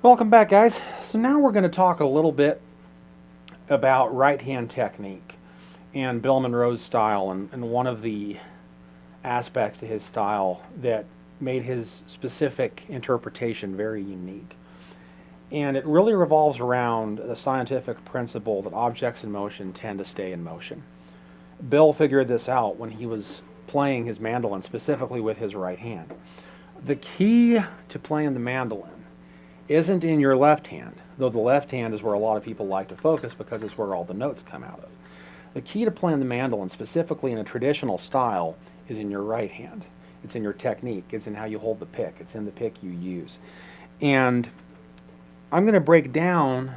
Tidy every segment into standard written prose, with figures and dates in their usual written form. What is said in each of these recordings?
Welcome back, guys. So now we're going to talk a little bit about right hand technique and Bill Monroe's style, and one of the aspects to his style that made his specific interpretation very unique. And it really revolves around the scientific principle that objects in motion tend to stay in motion. Bill figured this out when he was playing his mandolin, specifically with his right hand. The key to playing the mandolin isn't in your left hand, though the left hand is where a lot of people like to focus because it's where all the notes come out of. The key to playing the mandolin, specifically in a traditional style, is in your right hand. It's in your technique. It's in how you hold the pick. It's in the pick you use. And I'm going to break down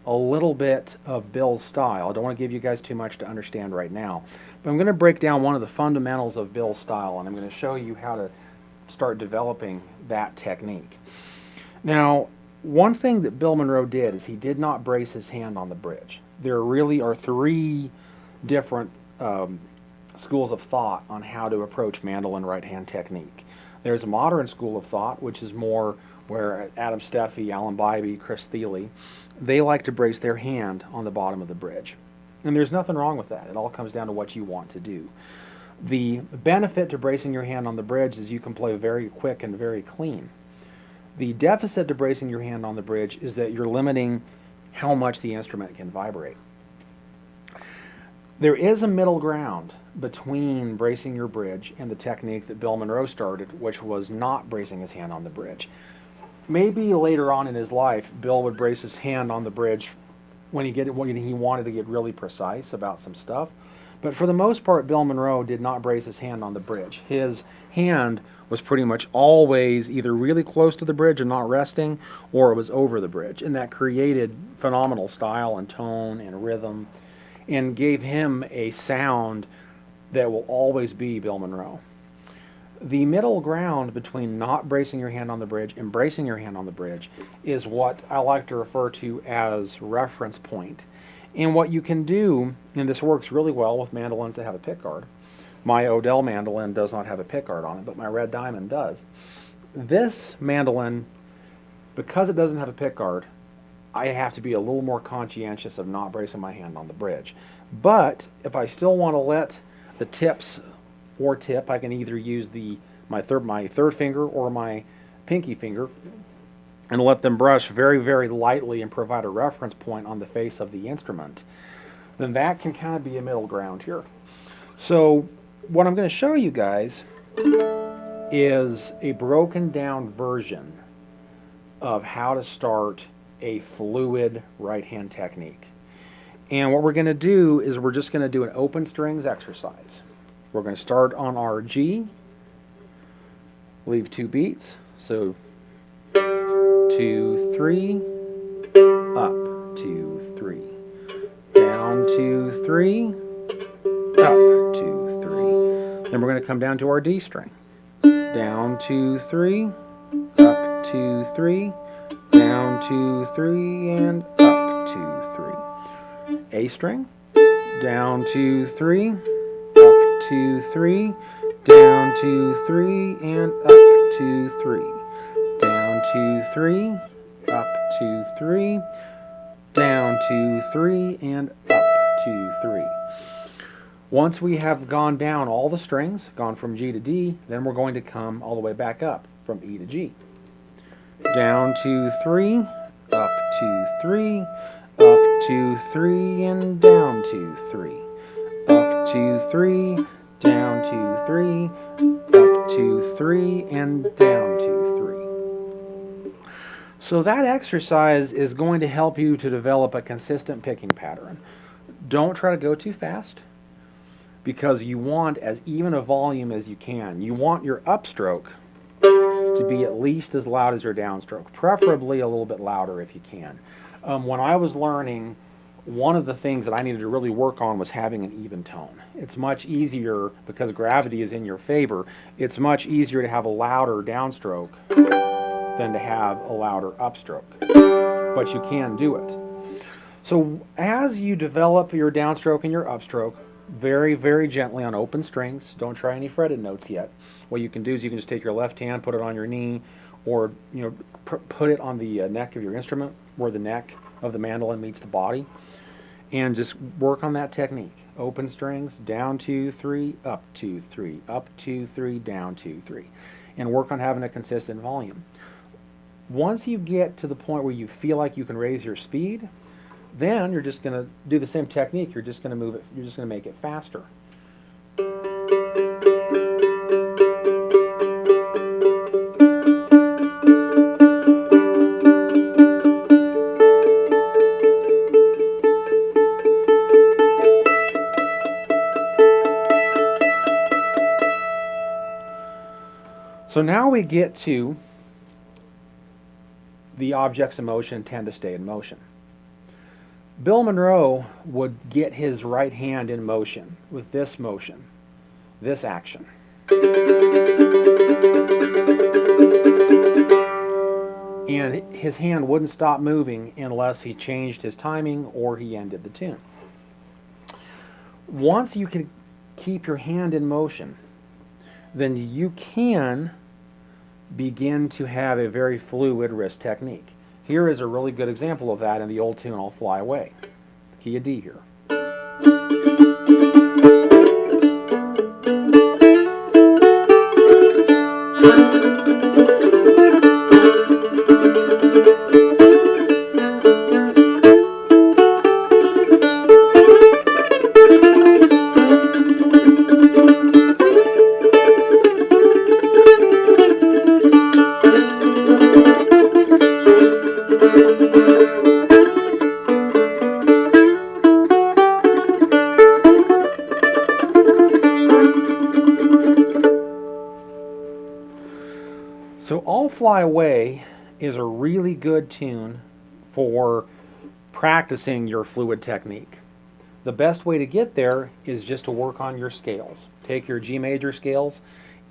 a little bit of Bill's style. I don't want to give you guys too much to understand right now, but I'm going to break down one of the fundamentals of Bill's style, and I'm going to show you how to start developing that technique. Now, one thing that Bill Monroe did is he did not brace his hand on the bridge. There really are three different schools of thought on how to approach mandolin right hand technique. There's a modern school of thought, which is more where Adam Steffi, Alan Bybee, Chris Thiele, they like to brace their hand on the bottom of the bridge. And there's nothing wrong with that. It all comes down to what you want to do. The benefit to bracing your hand on the bridge is you can play very quick and very clean. The deficit to bracing your hand on the bridge is that you're limiting how much the instrument can vibrate. There is a middle ground between bracing your bridge and the technique that Bill Monroe started, which was not bracing his hand on the bridge. Maybe later on in his life, Bill would brace his hand on the bridge when he wanted to get really precise about some stuff. But for the most part, Bill Monroe did not brace his hand on the bridge. His hand was pretty much always either really close to the bridge and not resting, or it was over the bridge. And that created phenomenal style and tone and rhythm and gave him a sound that will always be Bill Monroe. The middle ground between not bracing your hand on the bridge and bracing your hand on the bridge is what I like to refer to as reference point. And what you can do, and this works really well with mandolins that have a pickguard. My Odell mandolin does not have a pickguard on it, but my Red Diamond does. This mandolin, because it doesn't have a pickguard, I have to be a little more conscientious of not bracing my hand on the bridge. But if I still want to let the tips or tip, I can either use my third finger or my pinky finger and let them brush very, very lightly and provide a reference point on the face of the instrument. Then that can kind of be a middle ground here. So what I'm going to show you guys is a broken down version of how to start a fluid right hand technique. And what we're going to do is we're just going to do an open strings exercise. We're going to start on our G, leave 2 beats, so 2, 3, up, 2, 3, down, 2, 3, up, 2, 3. Then we're going to come down to our D string. Down, 2, 3, up, 2, 3, down, 2, 3, and up, 2, 3. A string, down, 2, 3, up, 2, 3, down, 2, 3, and up, 2, 3. Down, 2, 3, up, 2, 3, down, 2, 3, and up, 2, 3. Once we have gone down all the strings, gone from G to D, then we're going to come all the way back up from E to G. Down, 2, 3, up, 2, 3, up, 2, 3, and down, 2, 3. Up, 2, 3, down, 2, 3, up, 2, 3, and down, 2, 3. So that exercise is going to help you to develop a consistent picking pattern. Don't try to go too fast because you want as even a volume as you can. You want your upstroke to be at least as loud as your downstroke, preferably a little bit louder if you can. When I was learning, one of the things that I needed to really work on was having an even tone. It's much easier, because gravity is in your favor, it's much easier to have a louder downstroke than to have a louder upstroke. But you can do it. So as you develop your downstroke and your upstroke, very, very gently on open strings, don't try any fretted notes yet. What you can do is you can just take your left hand, put it on your knee, or put it on the neck of your instrument where the neck of the mandolin meets the body, and just work on that technique. Open strings, down 2 3, up 2 3, up 2 3, down 2 3, and work on having a consistent volume. Once you get to the point where you feel like you can raise your speed, then you're just going to do the same technique. You're just going to move it. You're just going to make it faster. So now we get to the objects in motion tend to stay in motion. Bill Monroe would get his right hand in motion with this motion, this action. And his hand wouldn't stop moving unless he changed his timing or he ended the tune. Once you can keep your hand in motion, then you can begin to have a very fluid wrist technique. Here is a really good example of that in the old tune, I'll Fly Away. The key of D here. So I'll Fly Away is a really good tune for practicing your fluid technique. The best way to get there is just to work on your scales. Take your G major scales,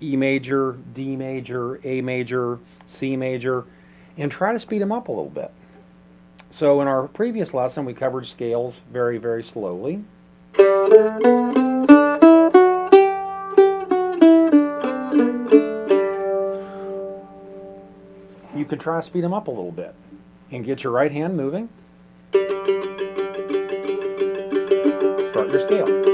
E major, D major, A major, C major, and try to speed them up a little bit. So in our previous lesson, we covered scales very, very slowly. You could try to speed them up a little bit and get your right hand moving. Start your scale.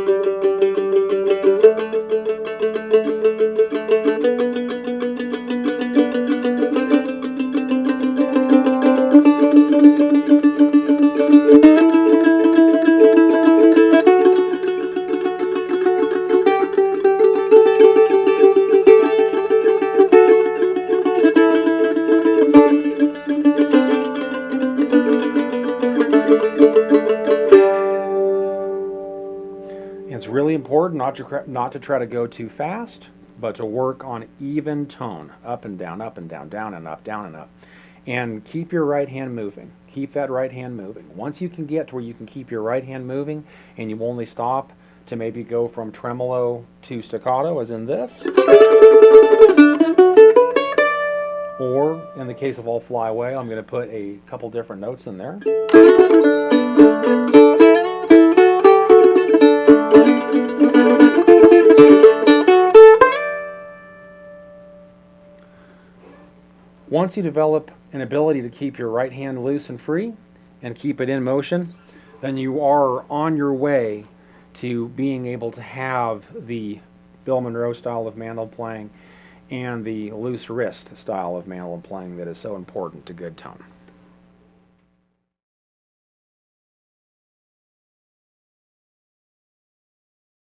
It's really important not to try to go too fast, but to work on even tone, up and down, down and up, down and up. And keep your right hand moving. Keep that right hand moving. Once you can get to where you can keep your right hand moving and you only stop to maybe go from tremolo to staccato, as in this, or in the case of I'll Fly Away, I'm going to put a couple different notes in there. Once you develop an ability to keep your right hand loose and free and keep it in motion, then you are on your way to being able to have the Bill Monroe style of mandolin playing and the loose wrist style of mandolin playing that is so important to good tone.